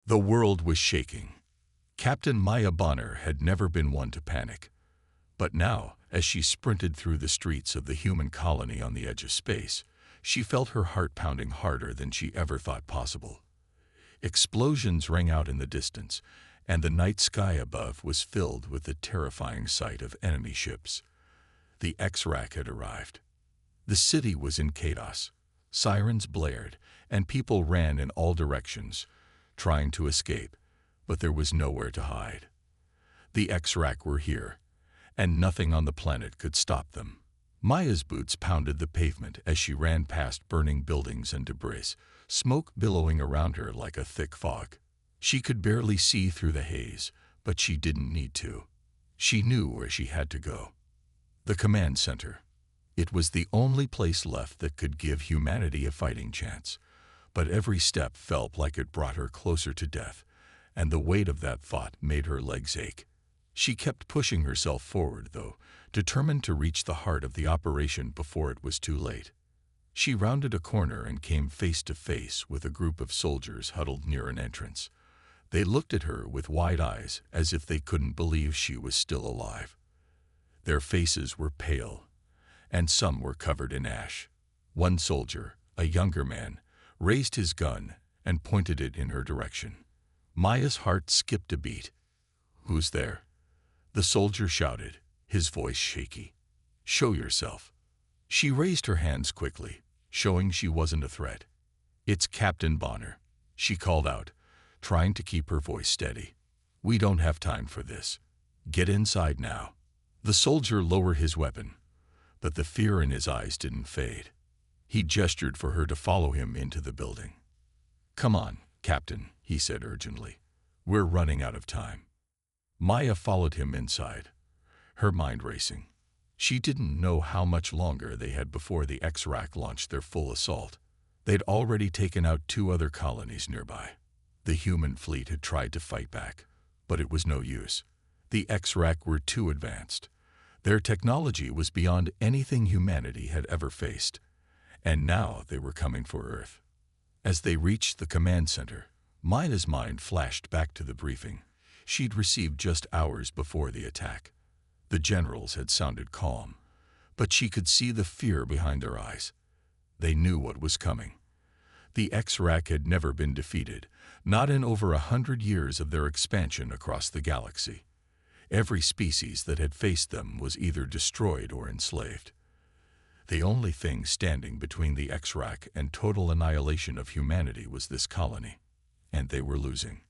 The world was shaking. Captain Maya Bonner had never been one to panic. But now, as she sprinted through the streets of the human colony on the edge of space, she felt her heart pounding harder than she ever thought possible. Explosions rang out in the distance, and the night sky above was filled with the terrifying sight of enemy ships. The X-Rack had arrived. The city was in chaos. Sirens blared, and people ran in all directions, trying to escape, but there was nowhere to hide. The X-Rack were here, and nothing on the planet could stop them. Maya's boots pounded the pavement as she ran past burning buildings and debris, smoke billowing around her like a thick fog. She could barely see through the haze, but she didn't need to. She knew where she had to go. The command center. It was the only place left that could give humanity a fighting chance. But every step felt like it brought her closer to death, and the weight of that thought made her legs ache. She kept pushing herself forward, though, determined to reach the heart of the operation before it was too late. She rounded a corner and came face to face with a group of soldiers huddled near an entrance. They looked at her with wide eyes as if they couldn't believe she was still alive. Their faces were pale, and some were covered in ash. One soldier, a younger man, raised his gun and pointed it in her direction. Maya's heart skipped a beat. "Who's there?" The soldier shouted, his voice shaky. "Show yourself." She raised her hands quickly, showing she wasn't a threat. "It's Captain Bonner," she called out, trying to keep her voice steady. "We don't have time for this. Get inside now." The soldier lowered his weapon, but the fear in his eyes didn't fade. He gestured for her to follow him into the building. "Come on, Captain," he said urgently. "We're running out of time." Maya followed him inside, her mind racing. She didn't know how much longer they had before the X-Rack launched their full assault. They'd already taken out 2 other colonies nearby. The human fleet had tried to fight back, but it was no use. The X-Rack were too advanced. Their technology was beyond anything humanity had ever faced. And now they were coming for Earth. As they reached the command center, Maya's mind flashed back to the briefing she'd received just hours before the attack. The generals had sounded calm, but she could see the fear behind their eyes. They knew what was coming. The X-Rack had never been defeated, not in over 100 years of their expansion across the galaxy. Every species that had faced them was either destroyed or enslaved. The only thing standing between the X-Rack and total annihilation of humanity was this colony, and they were losing.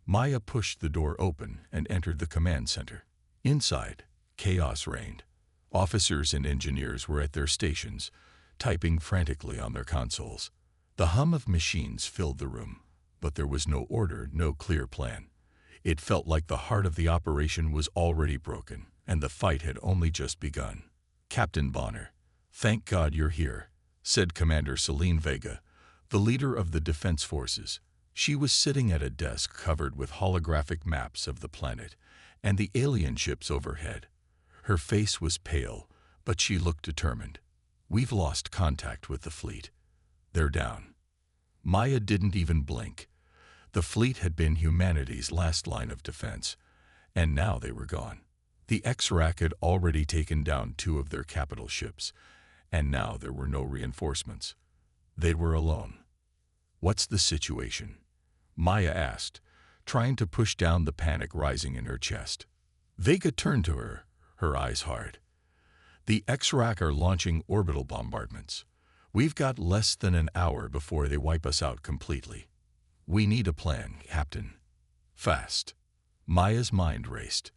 Maya pushed the door open and entered the command center. Inside, chaos reigned. Officers and engineers were at their stations, typing frantically on their consoles. The hum of machines filled the room, but there was no order, no clear plan. It felt like the heart of the operation was already broken, and the fight had only just begun. "Captain Bonner, thank God you're here," said Commander Celine Vega, the leader of the Defense Forces. She was sitting at a desk covered with holographic maps of the planet and the alien ships overhead. Her face was pale, but she looked determined. "We've lost contact with the fleet. They're down." Maya didn't even blink. The fleet had been humanity's last line of defense, and now they were gone. The X-Rack had already taken down 2 of their capital ships, and now there were no reinforcements. They were alone. "What's the situation?" Maya asked, trying to push down the panic rising in her chest. Vega turned to her, her eyes hard. "The X-Rack are launching orbital bombardments. We've got less than an hour before they wipe us out completely. We need a plan, Captain. Fast." Maya's mind raced.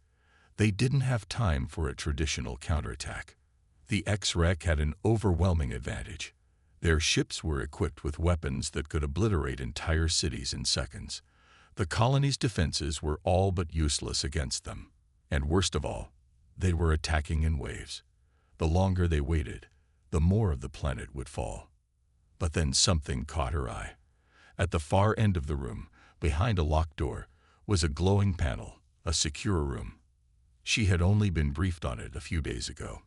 They didn't have time for a traditional counterattack. The X-Rack had an overwhelming advantage. Their ships were equipped with weapons that could obliterate entire cities in seconds. The colony's defenses were all but useless against them. And worst of all, they were attacking in waves. The longer they waited, the more of the planet would fall. But then something caught her eye. At the far end of the room, behind a locked door, was a glowing panel, a secure room. She had only been briefed on it a few days ago,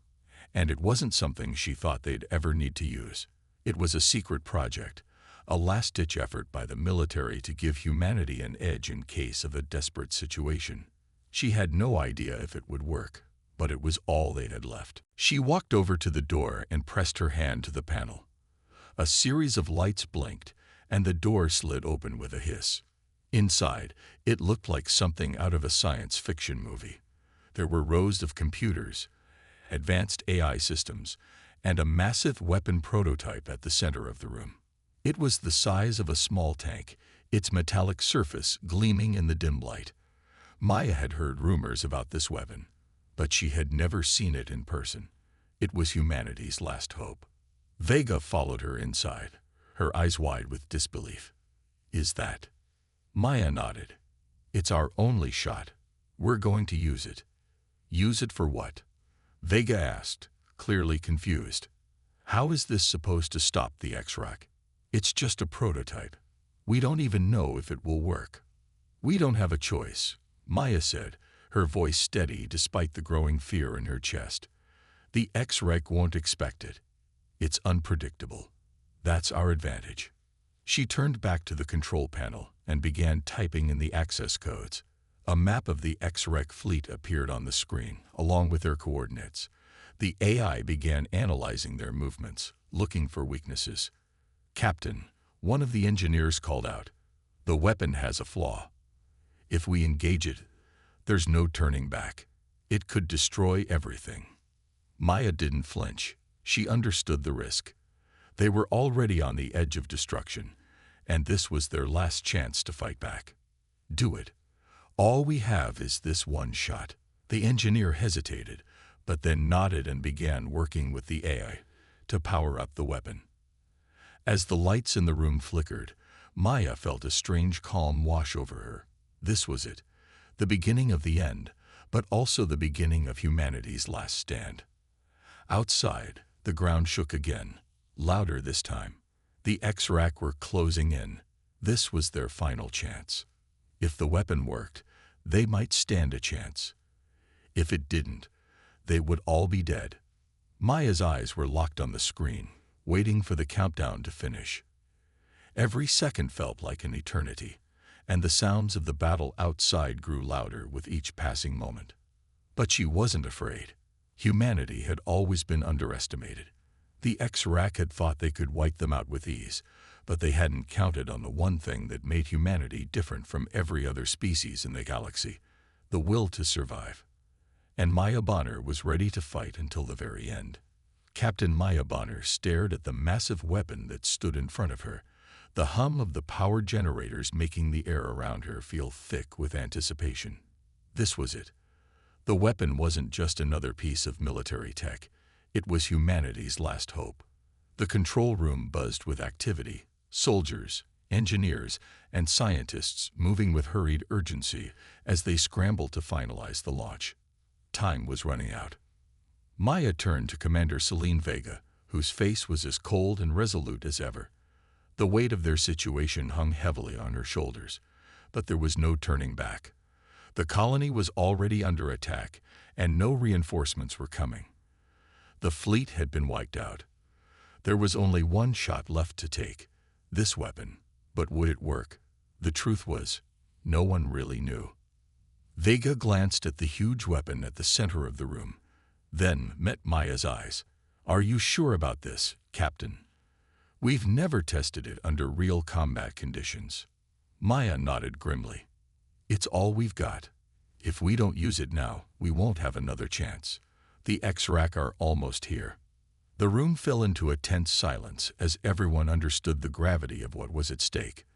and it wasn't something she thought they'd ever need to use. It was a secret project, a last-ditch effort by the military to give humanity an edge in case of a desperate situation. She had no idea if it would work, but it was all they had left. She walked over to the door and pressed her hand to the panel. A series of lights blinked, and the door slid open with a hiss. Inside, it looked like something out of a science fiction movie. There were rows of computers, advanced AI systems, and a massive weapon prototype at the center of the room. It was the size of a small tank, its metallic surface gleaming in the dim light. Maya had heard rumors about this weapon, but she had never seen it in person. It was humanity's last hope. Vega followed her inside, her eyes wide with disbelief. "Is that?" Maya nodded. "It's our only shot. We're going to use it." "Use it for what?" Vega asked, clearly confused. "How is this supposed to stop the X-Rock? It's just a prototype. We don't even know if it will work." "We don't have a choice," Maya said, her voice steady despite the growing fear in her chest. "The X-Rec won't expect it. It's unpredictable. That's our advantage." She turned back to the control panel and began typing in the access codes. A map of the X-Rec fleet appeared on the screen, along with their coordinates. The AI began analyzing their movements, looking for weaknesses. "Captain," one of the engineers called out, "the weapon has a flaw. If we engage it, there's no turning back. It could destroy everything." Maya didn't flinch. She understood the risk. They were already on the edge of destruction, and this was their last chance to fight back. "Do it. All we have is this one shot." The engineer hesitated, but then nodded and began working with the AI to power up the weapon. As the lights in the room flickered, Maya felt a strange calm wash over her. This was it, the beginning of the end, but also the beginning of humanity's last stand. Outside, the ground shook again, louder this time. The X-Rack were closing in. This was their final chance. If the weapon worked, they might stand a chance. If it didn't, they would all be dead. Maya's eyes were locked on the screen, waiting for the countdown to finish. Every second felt like an eternity, and the sounds of the battle outside grew louder with each passing moment. But she wasn't afraid. Humanity had always been underestimated. The X-Rack had thought they could wipe them out with ease, but they hadn't counted on the one thing that made humanity different from every other species in the galaxy: the will to survive. And Maya Bonner was ready to fight until the very end. Captain Maya Bonner stared at the massive weapon that stood in front of her, the hum of the power generators making the air around her feel thick with anticipation. This was it. The weapon wasn't just another piece of military tech. It was humanity's last hope. The control room buzzed with activity, soldiers, engineers, and scientists moving with hurried urgency as they scrambled to finalize the launch. Time was running out. Maya turned to Commander Celine Vega, whose face was as cold and resolute as ever. The weight of their situation hung heavily on her shoulders, but there was no turning back. The colony was already under attack, and no reinforcements were coming. The fleet had been wiped out. There was only one shot left to take, this weapon. But would it work? The truth was, no one really knew. Vega glanced at the huge weapon at the center of the room, then met Maya's eyes. "Are you sure about this, Captain? We've never tested it under real combat conditions." Maya nodded grimly. "It's all we've got. If we don't use it now, we won't have another chance. The X-Rack are almost here." The room fell into a tense silence as everyone understood the gravity of what was at stake.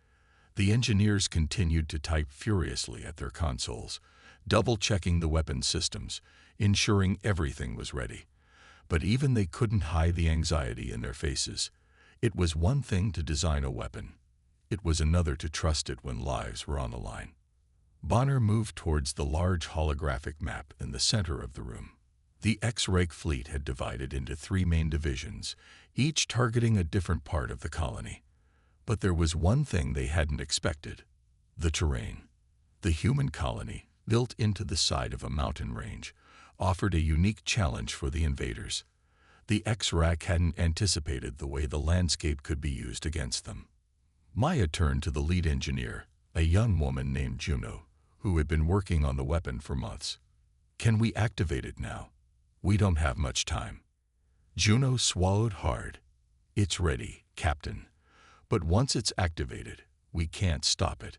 The engineers continued to type furiously at their consoles, double-checking the weapon systems, ensuring everything was ready. But even they couldn't hide the anxiety in their faces. It was one thing to design a weapon. It was another to trust it when lives were on the line. Bonner moved towards the large holographic map in the center of the room. The X-Ray fleet had divided into 3 main divisions, each targeting a different part of the colony. But there was one thing they hadn't expected: the terrain. The human colony, built into the side of a mountain range, offered a unique challenge for the invaders. The X-Rack hadn't anticipated the way the landscape could be used against them. Maya turned to the lead engineer, a young woman named Juno, who had been working on the weapon for months. "Can we activate it now? We don't have much time." Juno swallowed hard. "It's ready, Captain. But once it's activated, we can't stop it.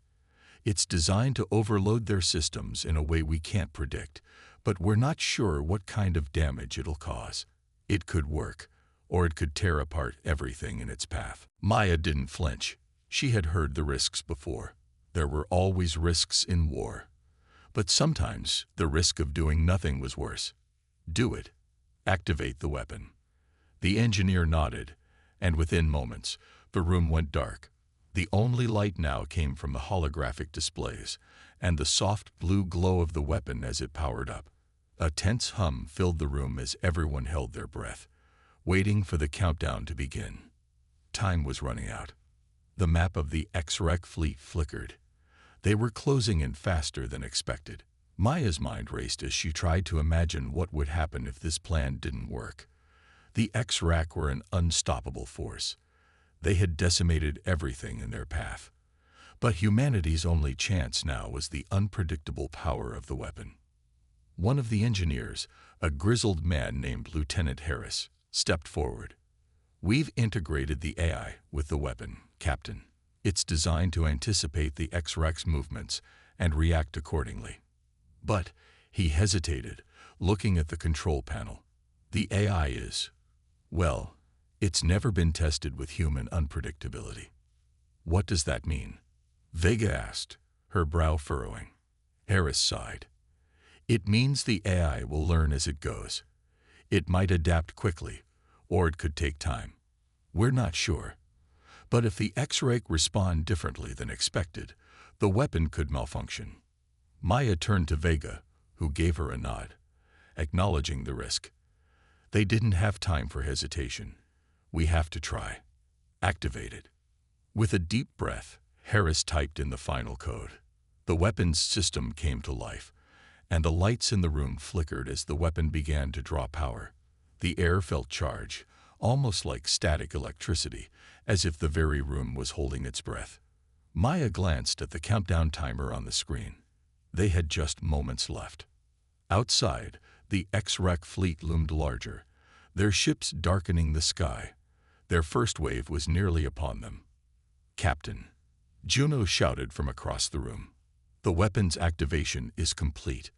It's designed to overload their systems in a way we can't predict, but we're not sure what kind of damage it'll cause. It could work, or it could tear apart everything in its path." Maya didn't flinch. She had heard the risks before. There were always risks in war. But sometimes the risk of doing nothing was worse. "Do it. Activate the weapon." The engineer nodded, and within moments, the room went dark. The only light now came from the holographic displays and the soft blue glow of the weapon as it powered up. A tense hum filled the room as everyone held their breath, waiting for the countdown to begin. Time was running out. The map of the HFY fleet flickered. They were closing in faster than expected. Maya's mind raced as she tried to imagine what would happen if this plan didn't work. The HFY were an unstoppable force. They had decimated everything in their path. But humanity's only chance now was the unpredictable power of the weapon. One of the engineers, a grizzled man named Lieutenant Harris, stepped forward. "We've integrated the AI with the weapon, Captain. It's designed to anticipate the HFY's movements and react accordingly." But he hesitated, looking at the control panel. "The AI is, well, it's never been tested with human unpredictability." "What does that mean?" Vega asked, her brow furrowing. Harris sighed. "It means the AI will learn as it goes. It might adapt quickly, or it could take time. We're not sure. But if the HFY respond differently than expected, the weapon could malfunction." Maya turned to Vega, who gave her a nod, acknowledging the risk. They didn't have time for hesitation. "We have to try. Activate it." With a deep breath, Harris typed in the final code. The weapon's system came to life, and the lights in the room flickered as the weapon began to draw power. The air felt charged, almost like static electricity, as if the very room was holding its breath. Maya glanced at the countdown timer on the screen. They had just moments left. Outside, the HFY fleet loomed larger, their ships darkening the sky. Their first wave was nearly upon them. "Captain," Juno shouted from across the room, "the weapon's activation is complete.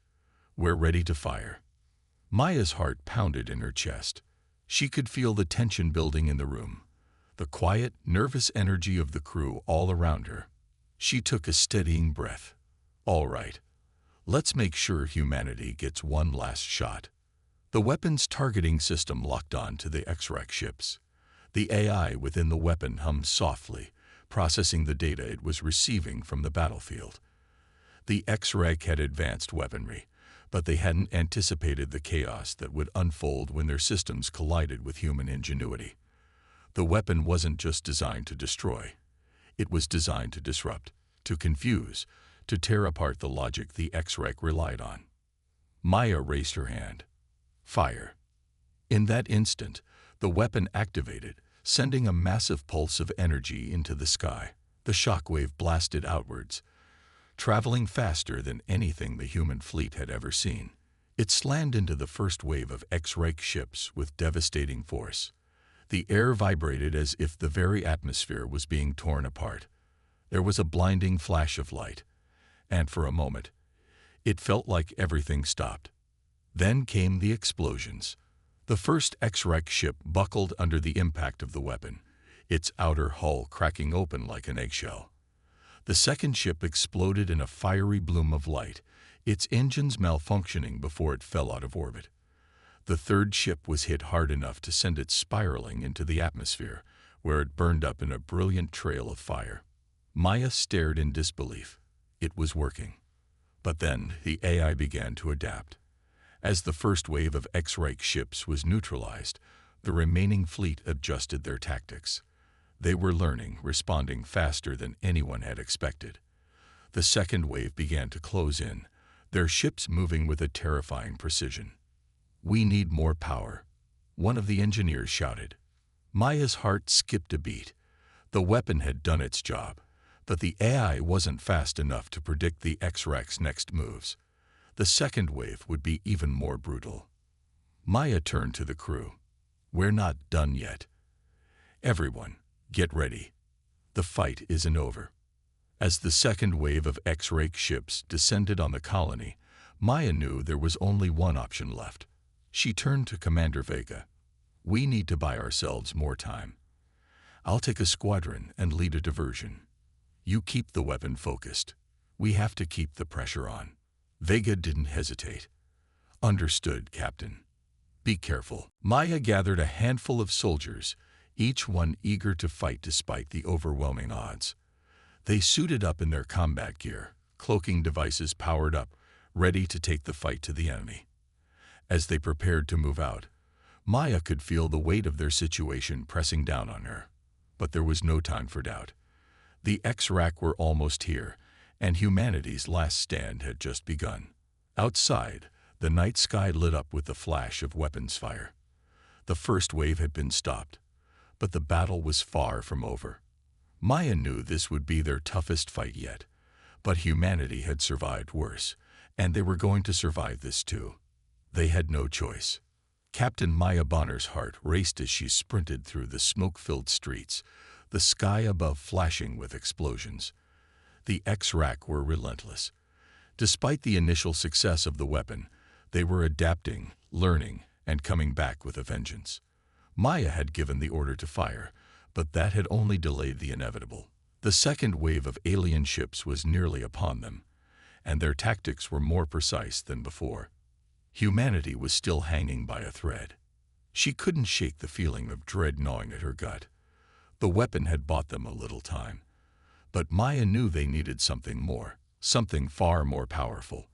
We're ready to fire." Maya's heart pounded in her chest. She could feel the tension building in the room, the quiet, nervous energy of the crew all around her. She took a steadying breath. "All right, let's make sure humanity gets one last shot." The weapon's targeting system locked on to the HFY ships. The AI within the weapon hummed softly, processing the data it was receiving from the battlefield. The HFY had advanced weaponry, but they hadn't anticipated the chaos that would unfold when their systems collided with human ingenuity. The weapon wasn't just designed to destroy. It was designed to disrupt, to confuse, to tear apart the logic the HFY relied on. Maya raised her hand. "Fire." In that instant, the weapon activated, sending a massive pulse of energy into the sky. The shockwave blasted outwards, traveling faster than anything the human fleet had ever seen. It slammed into the first wave of HFY ships with devastating force. The air vibrated as if the very atmosphere was being torn apart. There was a blinding flash of light, and for a moment, it felt like everything stopped. Then came the explosions. The first HFY ship buckled under the impact of the weapon, its outer hull cracking open like an eggshell. The second ship exploded in a fiery bloom of light, its engines malfunctioning before it fell out of orbit. The third ship was hit hard enough to send it spiraling into the atmosphere, where it burned up in a brilliant trail of fire. Maya stared in disbelief. It was working. But then the AI began to adapt. As the first wave of HFY ships was neutralized, the remaining fleet adjusted their tactics. They were learning, responding faster than anyone had expected. The second wave began to close in, their ships moving with a terrifying precision. "We need more power," one of the engineers shouted. Maya's heart skipped a beat. The weapon had done its job, but the AI wasn't fast enough to predict the HFY's next moves. The second wave would be even more brutal. Maya turned to the crew. "We're not done yet. Everyone, get ready. The fight isn't over." As the second wave of X-ray ships descended on the colony, Maya knew there was only one option left. She turned to Commander Vega. "We need to buy ourselves more time. I'll take a squadron and lead a diversion. You keep the weapon focused. We have to keep the pressure on." Vega didn't hesitate. "Understood, Captain. Be careful." Maya gathered a handful of soldiers, each one eager to fight despite the overwhelming odds. They suited up in their combat gear, cloaking devices powered up, ready to take the fight to the enemy. As they prepared to move out, Maya could feel the weight of their situation pressing down on her. But there was no time for doubt. The HFY were almost here, and humanity's last stand had just begun. Outside, the night sky lit up with the flash of weapons fire. The first wave had been stopped, but the battle was far from over. Maya knew this would be their toughest fight yet, but humanity had survived worse, and they were going to survive this too. They had no choice. Captain Maya Bonner's heart raced as she sprinted through the smoke-filled streets, the sky above flashing with explosions. The HFY were relentless. Despite the initial success of the weapon, they were adapting, learning, and coming back with a vengeance. Maya had given the order to fire, but that had only delayed the inevitable. The second wave of alien ships was nearly upon them, and their tactics were more precise than before. Humanity was still hanging by a thread. She couldn't shake the feeling of dread gnawing at her gut. The weapon had bought them a little time, but Maya knew they needed something more, something far more powerful.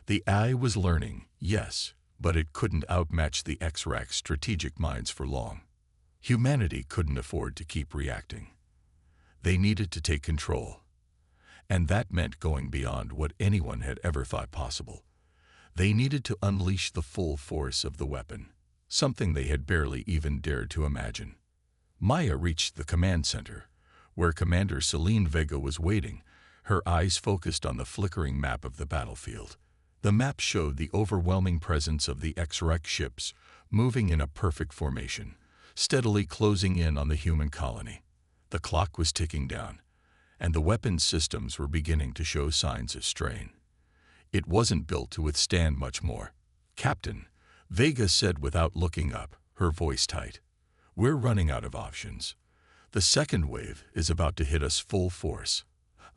The AI was learning, yes, but it couldn't outmatch the HFY's strategic minds for long. Humanity couldn't afford to keep reacting. They needed to take control, and that meant going beyond what anyone had ever thought possible. They needed to unleash the full force of the weapon, something they had barely even dared to imagine. Maya reached the command center, where Commander Celine Vega was waiting, her eyes focused on the flickering map of the battlefield. The map showed the overwhelming presence of the HFY ships, moving in a perfect formation, steadily closing in on the human colony. The clock was ticking down, and the weapons systems were beginning to show signs of strain. It wasn't built to withstand much more. "Captain," Vega said without looking up, her voice tight, "we're running out of options. The second wave is about to hit us full force.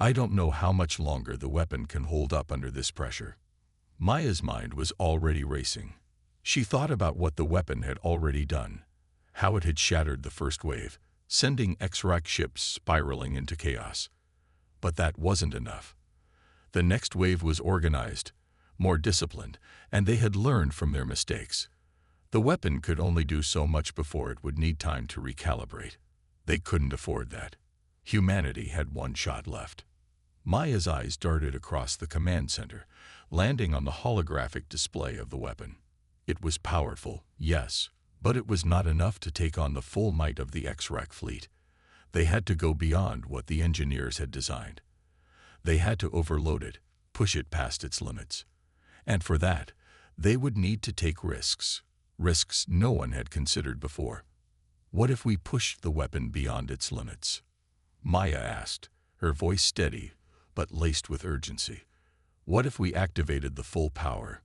I don't know how much longer the weapon can hold up under this pressure." Maya's mind was already racing. She thought about what the weapon had already done, how it had shattered the first wave, sending HFY ships spiraling into chaos. But that wasn't enough. The next wave was organized, more disciplined, and they had learned from their mistakes. The weapon could only do so much before it would need time to recalibrate. They couldn't afford that. Humanity had one shot left. Maya's eyes darted across the command center, landing on the holographic display of the weapon. It was powerful, yes, but it was not enough to take on the full might of the HFY fleet. They had to go beyond what the engineers had designed. They had to overload it, push it past its limits. And for that, they would need to take risks no one had considered before. "What if we pushed the weapon beyond its limits?" Maya asked, her voice steady but laced with urgency. "What if we activated the full power?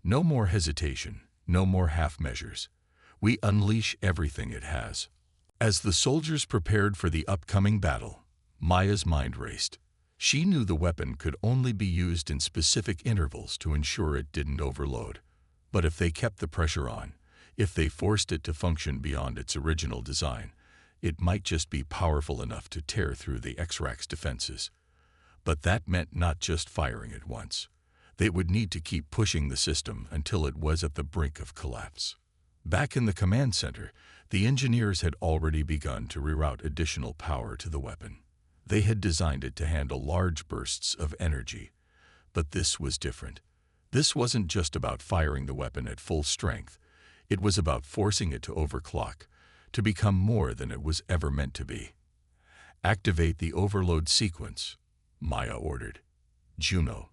No more hesitation, no more half measures. We unleash everything it has." As the soldiers prepared for the upcoming battle, Maya's mind raced. She knew the weapon could only be used in specific intervals to ensure it didn't overload. But if they kept the pressure on, if they forced it to function beyond its original design, it might just be powerful enough to tear through the HFY's defenses. But that meant not just firing it once. They would need to keep pushing the system until it was at the brink of collapse. Back in the command center, the engineers had already begun to reroute additional power to the weapon. They had designed it to handle large bursts of energy. But this was different. This wasn't just about firing the weapon at full strength. It was about forcing it to overclock, to become more than it was ever meant to be. "Activate the overload sequence," Maya ordered. Juno,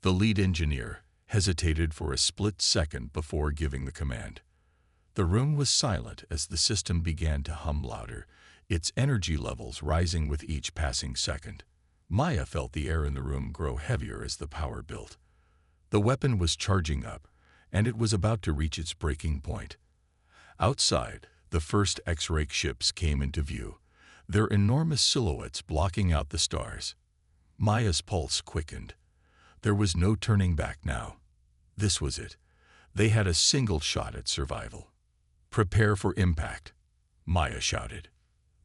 the lead engineer, hesitated for a split second before giving the command. The room was silent as the system began to hum louder, its energy levels rising with each passing second. Maya felt the air in the room grow heavier as the power built. The weapon was charging up, and it was about to reach its breaking point. Outside, the first X-ray ships came into view, their enormous silhouettes blocking out the stars. Maya's pulse quickened. There was no turning back now. This was it. They had a single shot at survival. "Prepare for impact," Maya shouted.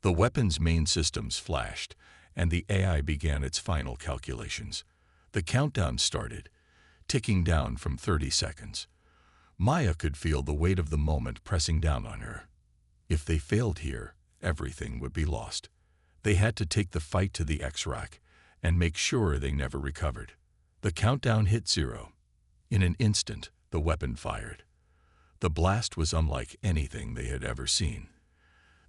The weapon's main systems flashed, and the AI began its final calculations. The countdown started, ticking down from 30 seconds. Maya could feel the weight of the moment pressing down on her. If they failed here, everything would be lost. They had to take the fight to the X-Rack and make sure they never recovered. The countdown hit 0. In an instant, the weapon fired. The blast was unlike anything they had ever seen.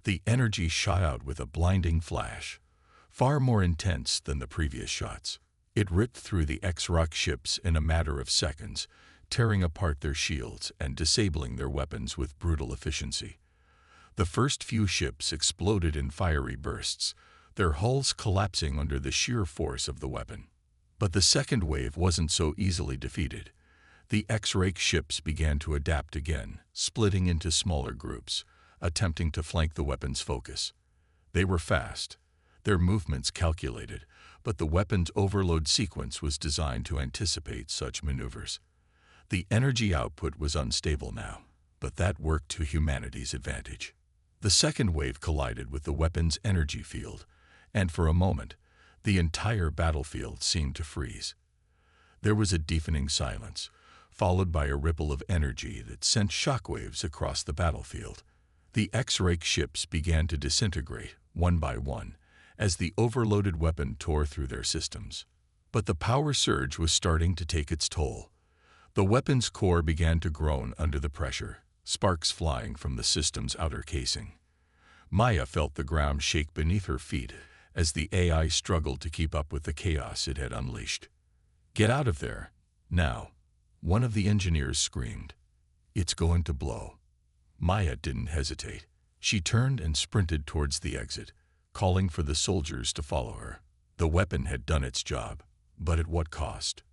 The energy shot out with a blinding flash, far more intense than the previous shots. It ripped through the X-Rack ships in a matter of seconds, tearing apart their shields and disabling their weapons with brutal efficiency. The first few ships exploded in fiery bursts, their hulls collapsing under the sheer force of the weapon. But the second wave wasn't so easily defeated. The X-ray ships began to adapt again, splitting into smaller groups, attempting to flank the weapon's focus. They were fast, their movements calculated, but the weapon's overload sequence was designed to anticipate such maneuvers. The energy output was unstable now, but that worked to humanity's advantage. The second wave collided with the weapon's energy field, and for a moment, the entire battlefield seemed to freeze. There was a deafening silence, followed by a ripple of energy that sent shockwaves across the battlefield. The X-ray ships began to disintegrate, one by one, as the overloaded weapon tore through their systems. But the power surge was starting to take its toll. The weapon's core began to groan under the pressure, sparks flying from the system's outer casing. Maya felt the ground shake beneath her feet as the AI struggled to keep up with the chaos it had unleashed. "Get out of there, now," one of the engineers screamed. "It's going to blow." Maya didn't hesitate. She turned and sprinted towards the exit, calling for the soldiers to follow her. The weapon had done its job, but at what cost?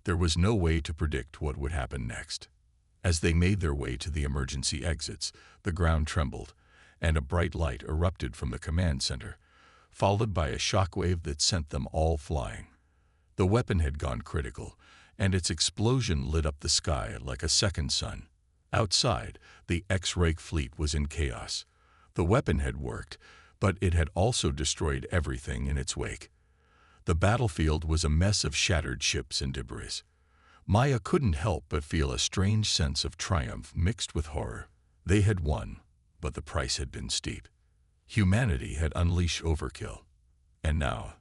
There was no way to predict what would happen next. As they made their way to the emergency exits, the ground trembled, and a bright light erupted from the command center, followed by a shockwave that sent them all flying. The weapon had gone critical, and its explosion lit up the sky like a second sun. Outside, the X-ray fleet was in chaos. The weapon had worked, but it had also destroyed everything in its wake. The battlefield was a mess of shattered ships and debris. Maya couldn't help but feel a strange sense of triumph mixed with horror. They had won, but the price had been steep. Humanity had unleashed Overkill, and now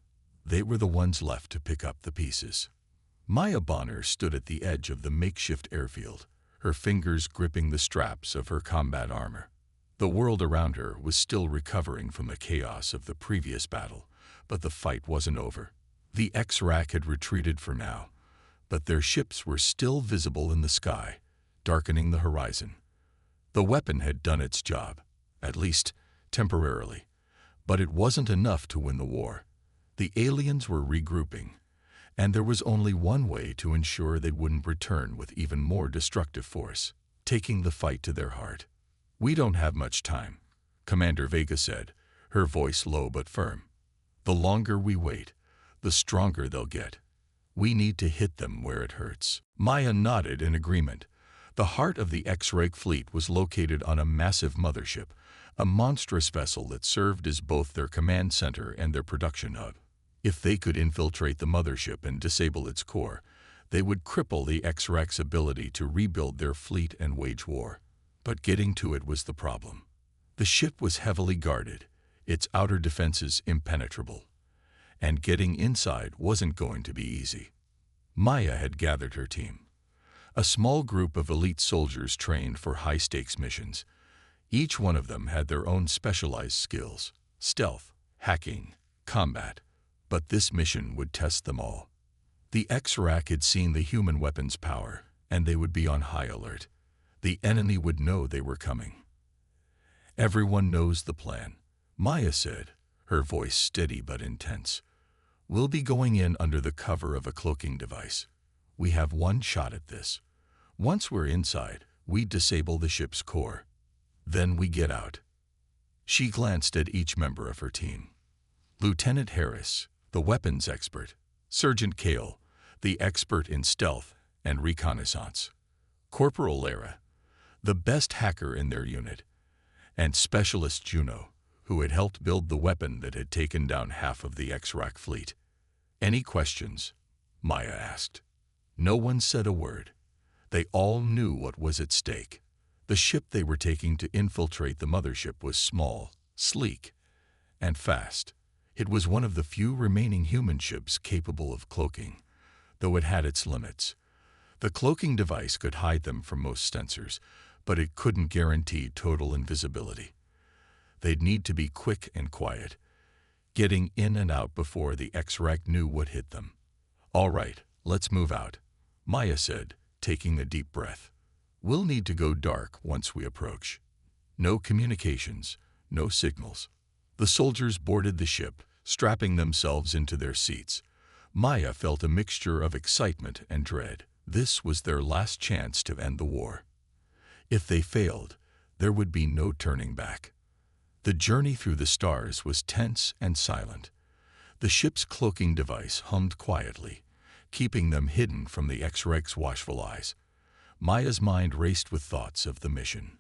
they were the ones left to pick up the pieces. Maya Bonner stood at the edge of the makeshift airfield, her fingers gripping the straps of her combat armor. The world around her was still recovering from the chaos of the previous battle, but the fight wasn't over. The X-Rack had retreated for now, but their ships were still visible in the sky, darkening the horizon. The weapon had done its job, at least temporarily, but it wasn't enough to win the war. The aliens were regrouping, and there was only one way to ensure they wouldn't return with even more destructive force, taking the fight to their heart. "We don't have much time," Commander Vega said, her voice low but firm. "The longer we wait, the stronger they'll get. We need to hit them where it hurts." Maya nodded in agreement. The heart of the X-ray fleet was located on a massive mothership, a monstrous vessel that served as both their command center and their production hub. If they could infiltrate the mothership and disable its core, they would cripple the X-Rack's ability to rebuild their fleet and wage war. But getting to it was the problem. The ship was heavily guarded, its outer defenses impenetrable, and getting inside wasn't going to be easy. Maya had gathered her team, a small group of elite soldiers trained for high-stakes missions. Each one of them had their own specialized skills: stealth, hacking, combat, but this mission would test them all. The X-Rack had seen the human weapons' power, and they would be on high alert. The enemy would know they were coming. "Everyone knows the plan," Maya said, her voice steady but intense. "We'll be going in under the cover of a cloaking device. We have one shot at this. Once we're inside, we disable the ship's core. Then we get out." She glanced at each member of her team. Lieutenant Harris, the weapons expert; Sergeant Kale, the expert in stealth and reconnaissance; Corporal Lara, the best hacker in their unit; and Specialist Juno, who had helped build the weapon that had taken down half of the X-Rack fleet. "Any questions?" Maya asked. No one said a word. They all knew what was at stake. The ship they were taking to infiltrate the mothership was small, sleek, and fast. It was one of the few remaining human ships capable of cloaking, though it had its limits. The cloaking device could hide them from most sensors, but it couldn't guarantee total invisibility. They'd need to be quick and quiet, getting in and out before the X-Rack knew what hit them. "All right, let's move out," Maya said, taking a deep breath. "We'll need to go dark once we approach. No communications, no signals." The soldiers boarded the ship, strapping themselves into their seats. Maya felt a mixture of excitement and dread. This was their last chance to end the war. If they failed, there would be no turning back. The journey through the stars was tense and silent. The ship's cloaking device hummed quietly, keeping them hidden from the X-Rack's watchful eyes. Maya's mind raced with thoughts of the mission.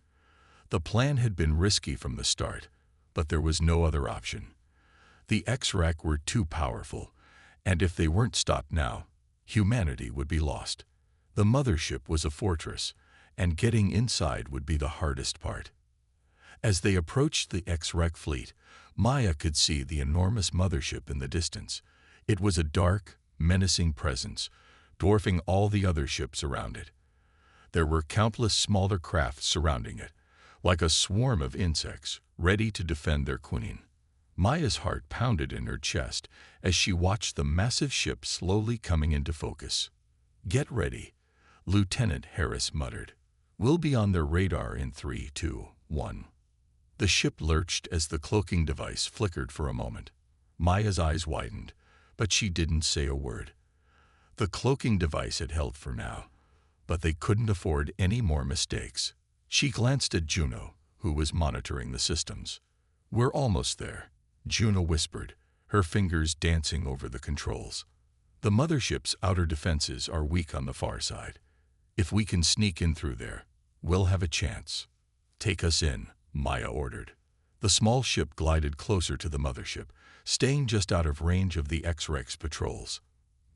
The plan had been risky from the start, but there was no other option. The X-Rack were too powerful, and if they weren't stopped now, humanity would be lost. The mothership was a fortress, and getting inside would be the hardest part. As they approached the X-Rack fleet, Maya could see the enormous mothership in the distance. It was a dark, menacing presence, dwarfing all the other ships around it. There were countless smaller craft surrounding it, like a swarm of insects, ready to defend their queen. Maya's heart pounded in her chest as she watched the massive ship slowly coming into focus. "Get ready," Lieutenant Harris muttered. "We'll be on their radar in 3, 2, 1. The ship lurched as the cloaking device flickered for a moment. Maya's eyes widened, but she didn't say a word. The cloaking device had held for now, but they couldn't afford any more mistakes. She glanced at Juno, who was monitoring the systems. "We're almost there," Juno whispered, her fingers dancing over the controls. "The mothership's outer defenses are weak on the far side. If we can sneak in through there, we'll have a chance." "Take us in," Maya ordered. The small ship glided closer to the mothership, staying just out of range of the X-Rack's patrols.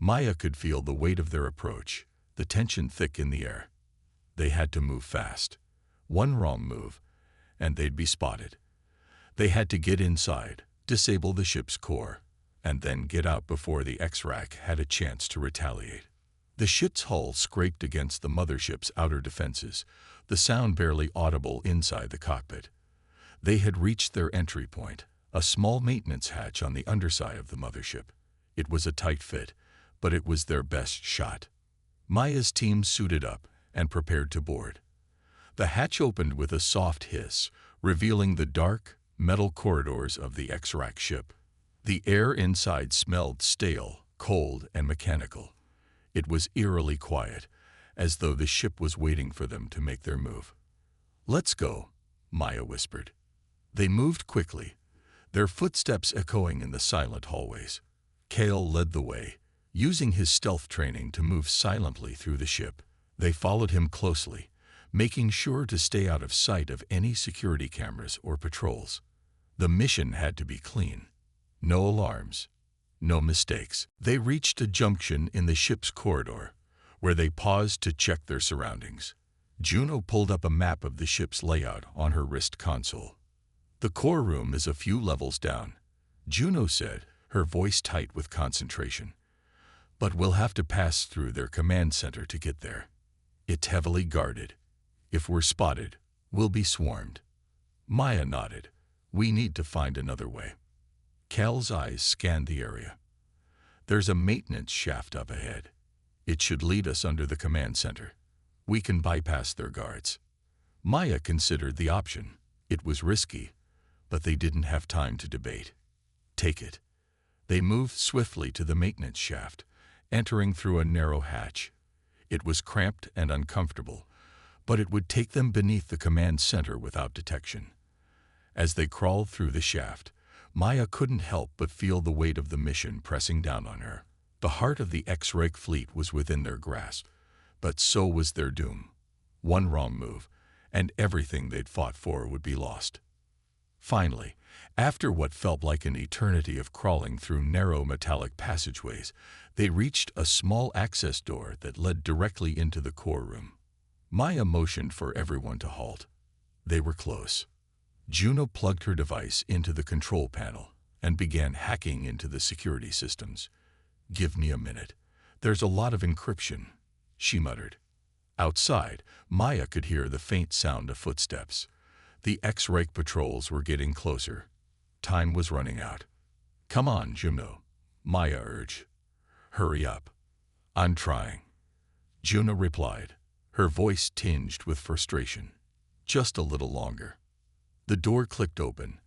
Maya could feel the weight of their approach, the tension thick in the air. They had to move fast. One wrong move, and they'd be spotted. They had to get inside, disable the ship's core, and then get out before the X-Rack had a chance to retaliate. The ship's hull scraped against the mothership's outer defenses, the sound barely audible inside the cockpit. They had reached their entry point, a small maintenance hatch on the underside of the mothership. It was a tight fit, but it was their best shot. Maya's team suited up and prepared to board. The hatch opened with a soft hiss, revealing the dark, metal corridors of the X-Rack ship. The air inside smelled stale, cold, and mechanical. It was eerily quiet, as though the ship was waiting for them to make their move. "Let's go," Maya whispered. They moved quickly, their footsteps echoing in the silent hallways. Kale led the way, using his stealth training to move silently through the ship. They followed him closely, making sure to stay out of sight of any security cameras or patrols. The mission had to be clean. No alarms, no mistakes. They reached a junction in the ship's corridor, where they paused to check their surroundings. Juno pulled up a map of the ship's layout on her wrist console. "The core room is a few levels down," Juno said, her voice tight with concentration. "But we'll have to pass through their command center to get there. It's heavily guarded. If we're spotted, we'll be swarmed." Maya nodded. "We need to find another way." Cal's eyes scanned the area. There's a maintenance shaft up ahead. It should lead us under the command center. We can bypass their guards. Maya considered the option. It was risky, but they didn't have time to debate. Take it. They moved swiftly to the maintenance shaft, entering through a narrow hatch. It was cramped and uncomfortable, but it would take them beneath the command center without detection. As they crawled through the shaft, Maya couldn't help but feel the weight of the mission pressing down on her. The heart of the X-Ray fleet was within their grasp, but so was their doom. One wrong move, and everything they'd fought for would be lost. Finally, after what felt like an eternity of crawling through narrow metallic passageways, they reached a small access door that led directly into the core room. Maya motioned for everyone to halt. They were close. Juno plugged her device into the control panel and began hacking into the security systems. "Give me a minute. There's a lot of encryption," she muttered. Outside, Maya could hear the faint sound of footsteps. The X-Ray patrols were getting closer. Time was running out. "Come on, Juno," Maya urged. "Hurry up." "I'm trying," Juno replied, her voice tinged with frustration. "Just a little longer." The door clicked open,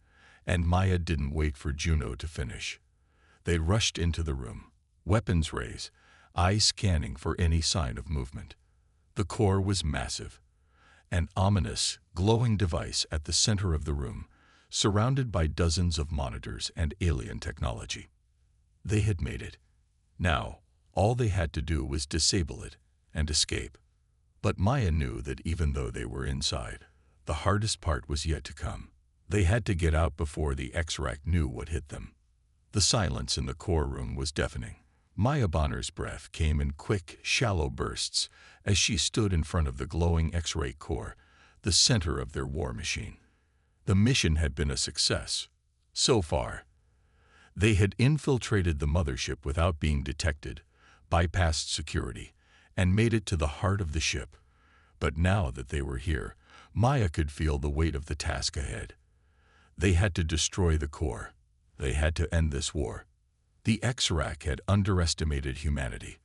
and Maya didn't wait for Juno to finish. They rushed into the room, weapons raised, eyes scanning for any sign of movement. The core was massive, an ominous, glowing device at the center of the room, surrounded by dozens of monitors and alien technology. They had made it. Now, all they had to do was disable it and escape. But Maya knew that even though they were inside, the hardest part was yet to come. They had to get out before the X-Ray knew what hit them. The silence in the core room was deafening. Maya Bonner's breath came in quick, shallow bursts as she stood in front of the glowing X-Ray core, the center of their war machine. The mission had been a success. So far, they had infiltrated the mothership without being detected, bypassed security, and made it to the heart of the ship. But now that they were here, Maya could feel the weight of the task ahead. They had to destroy the core. They had to end this war. The X-Ray had underestimated humanity.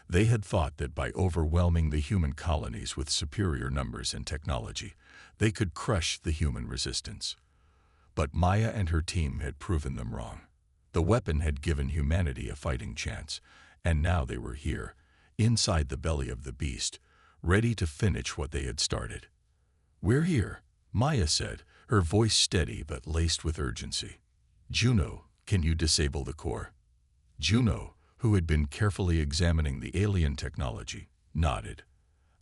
They had thought that by overwhelming the human colonies with superior numbers and technology, they could crush the human resistance. But Maya and her team had proven them wrong. The weapon had given humanity a fighting chance, and now they were here, inside the belly of the beast, ready to finish what they had started. "We're here," Maya said, her voice steady but laced with urgency. "Juno, can you disable the core?" Juno, who had been carefully examining the alien technology, nodded.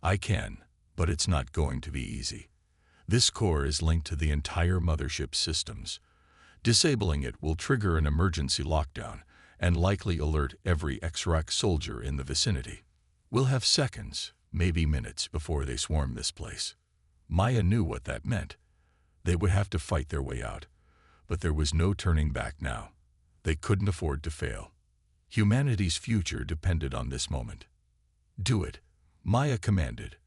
"I can, but it's not going to be easy. This core is linked to the entire mothership's systems. Disabling it will trigger an emergency lockdown and likely alert every X-Ray soldier in the vicinity. We'll have seconds, maybe minutes, before they swarm this place." Maya knew what that meant. They would have to fight their way out, but there was no turning back now. They couldn't afford to fail. Humanity's future depended on this moment. "Do it," Maya commanded,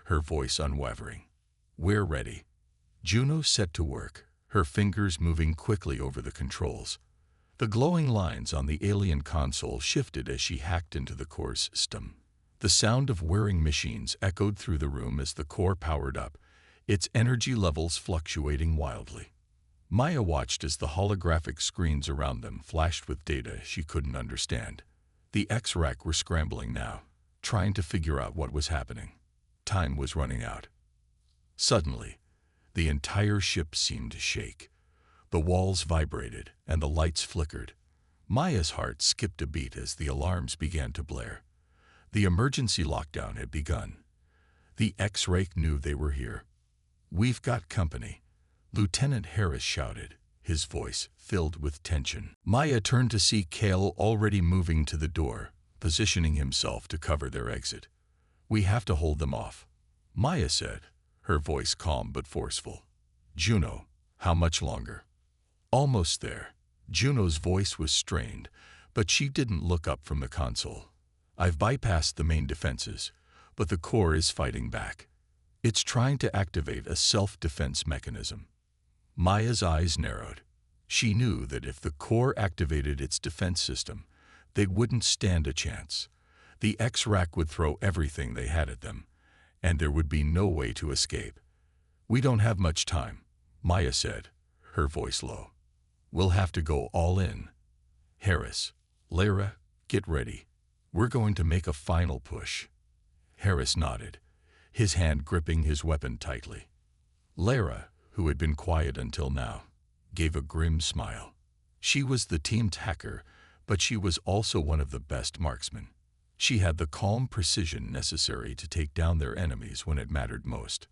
her voice unwavering. "We're ready." Juno set to work, her fingers moving quickly over the controls. The glowing lines on the alien console shifted as she hacked into the core's system. The sound of whirring machines echoed through the room as the core powered up, its energy levels fluctuating wildly. Maya watched as the holographic screens around them flashed with data she couldn't understand. The X-Ray were scrambling now, trying to figure out what was happening. Time was running out. Suddenly, the entire ship seemed to shake. The walls vibrated and the lights flickered. Maya's heart skipped a beat as the alarms began to blare. The emergency lockdown had begun. The X-Ray knew they were here. "We've got company," Lieutenant Harris shouted, his voice filled with tension. Maya turned to see Kale already moving to the door, positioning himself to cover their exit. "We have to hold them off," Maya said, her voice calm but forceful. "Juno, how much longer?" "Almost there." Juno's voice was strained, but she didn't look up from the console. "I've bypassed the main defenses, but the core is fighting back. It's trying to activate a self-defense mechanism." Maya's eyes narrowed. She knew that if the core activated its defense system, they wouldn't stand a chance. The X-Rack would throw everything they had at them, and there would be no way to escape. "We don't have much time," Maya said, her voice low. "We'll have to go all in. Harris, Lyra, get ready. We're going to make a final push." Harris nodded, his hand gripping his weapon tightly. Lyra, who had been quiet until now, gave a grim smile. She was the team's hacker, but she was also one of the best marksmen. She had the calm precision necessary to take down their enemies when it mattered most.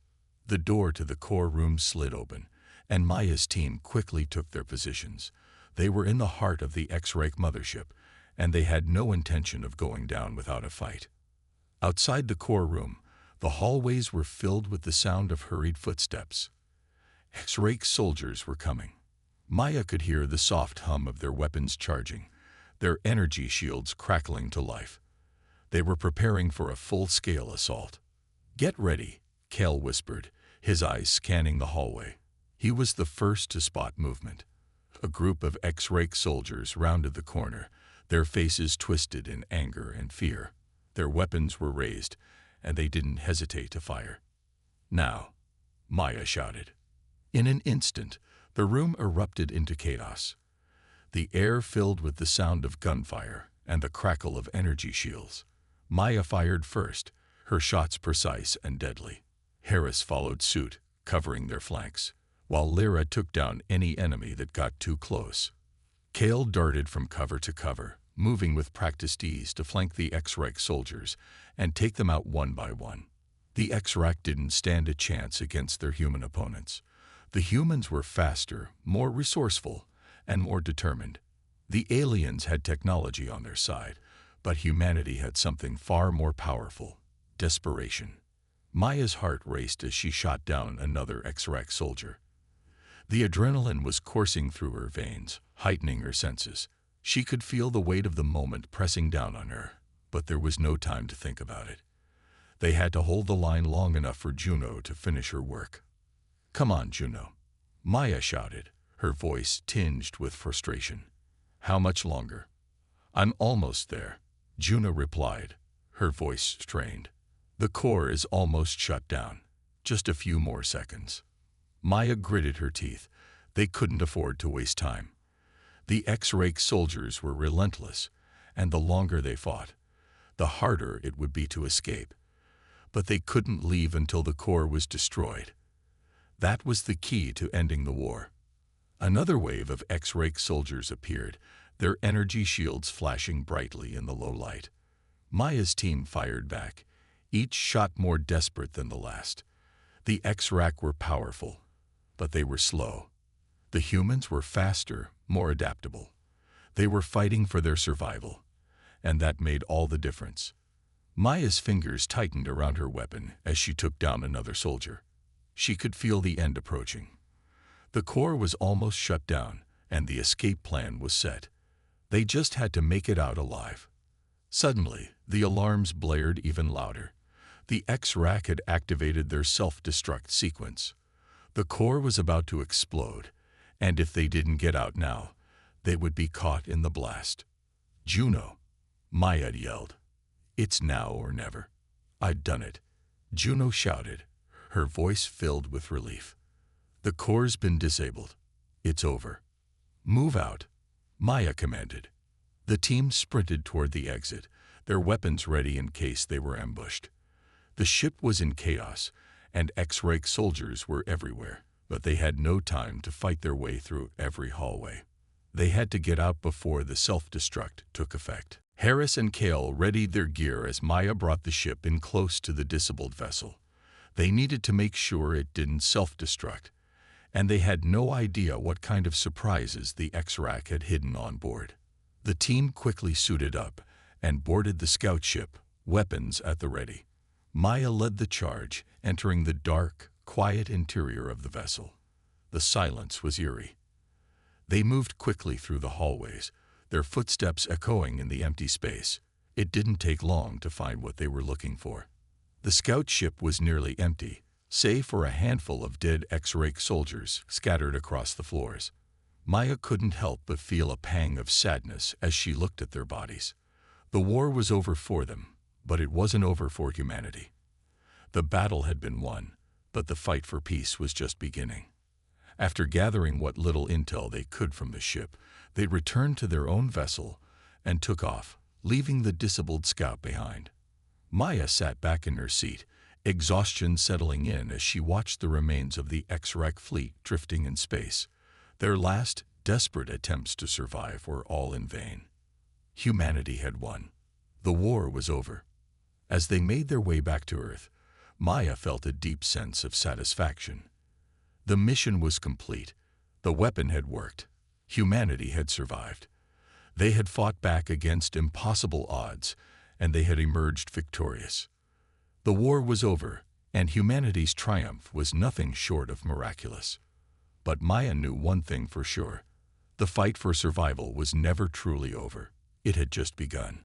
The door to the core room slid open, and Maya's team quickly took their positions. They were in the heart of the X-Ray mothership, and they had no intention of going down without a fight. Outside the core room, the hallways were filled with the sound of hurried footsteps. X-Ray soldiers were coming. Maya could hear the soft hum of their weapons charging, their energy shields crackling to life. They were preparing for a full-scale assault. "Get ready," Kale whispered, his eyes scanning the hallway. He was the first to spot movement. A group of X-Ray soldiers rounded the corner, their faces twisted in anger and fear. Their weapons were raised, and they didn't hesitate to fire. "Now," Maya shouted. In an instant, the room erupted into chaos. The air filled with the sound of gunfire and the crackle of energy shields. Maya fired first, her shots precise and deadly. Harris followed suit, covering their flanks, while Lyra took down any enemy that got too close. Kale darted from cover to cover, moving with practiced ease to flank the X-Ray soldiers and take them out one by one. The X-Ray didn't stand a chance against their human opponents. The humans were faster, more resourceful, and more determined. The aliens had technology on their side, but humanity had something far more powerful: desperation. Maya's heart raced as she shot down another X-Ray soldier. The adrenaline was coursing through her veins, heightening her senses. She could feel the weight of the moment pressing down on her, but there was no time to think about it. They had to hold the line long enough for Juno to finish her work. "Come on, Juno," Maya shouted, her voice tinged with frustration. "How much longer?" "I'm almost there," Juno replied, her voice strained. "The core is almost shut down. Just a few more seconds." Maya gritted her teeth. They couldn't afford to waste time. The X-Ray soldiers were relentless, and the longer they fought, the harder it would be to escape. But they couldn't leave until the core was destroyed. That was the key to ending the war. Another wave of X-Ray soldiers appeared, their energy shields flashing brightly in the low light. Maya's team fired back, each shot more desperate than the last. The X-Ray were powerful, but they were slow. The humans were faster, more adaptable. They were fighting for their survival, and that made all the difference. Maya's fingers tightened around her weapon as she took down another soldier. She could feel the end approaching. The core was almost shut down, and the escape plan was set. They just had to make it out alive. Suddenly, the alarms blared even louder. The X-Rack had activated their self-destruct sequence. The core was about to explode, and if they didn't get out now, they would be caught in the blast. "Juno," Maya yelled. "It's now or never." "I'd done it," Juno shouted, her voice filled with relief. "The core's been disabled. It's over." "Move out," Maya commanded. The team sprinted toward the exit, their weapons ready in case they were ambushed. The ship was in chaos, and X-Ray soldiers were everywhere, but they had no time to fight their way through every hallway. They had to get out before the self-destruct took effect. Harris and Kale readied their gear as Maya brought the ship in close to the disabled vessel. They needed to make sure it didn't self-destruct, and they had no idea what kind of surprises the X-Rack had hidden on board. The team quickly suited up and boarded the scout ship, weapons at the ready. Maya led the charge, entering the dark, quiet interior of the vessel. The silence was eerie. They moved quickly through the hallways, their footsteps echoing in the empty space. It didn't take long to find what they were looking for. The scout ship was nearly empty, save for a handful of dead X-Ray soldiers scattered across the floors. Maya couldn't help but feel a pang of sadness as she looked at their bodies. The war was over for them, but it wasn't over for humanity. The battle had been won, but the fight for peace was just beginning. After gathering what little intel they could from the ship, they returned to their own vessel and took off, leaving the disabled scout behind. Maya sat back in her seat, exhaustion settling in as she watched the remains of the X-Wreck fleet drifting in space. Their last, desperate attempts to survive were all in vain. Humanity had won. The war was over. As they made their way back to Earth, Maya felt a deep sense of satisfaction. The mission was complete. The weapon had worked. Humanity had survived. They had fought back against impossible odds, and they had emerged victorious. The war was over, and humanity's triumph was nothing short of miraculous. But Maya knew one thing for sure. The fight for survival was never truly over. It had just begun.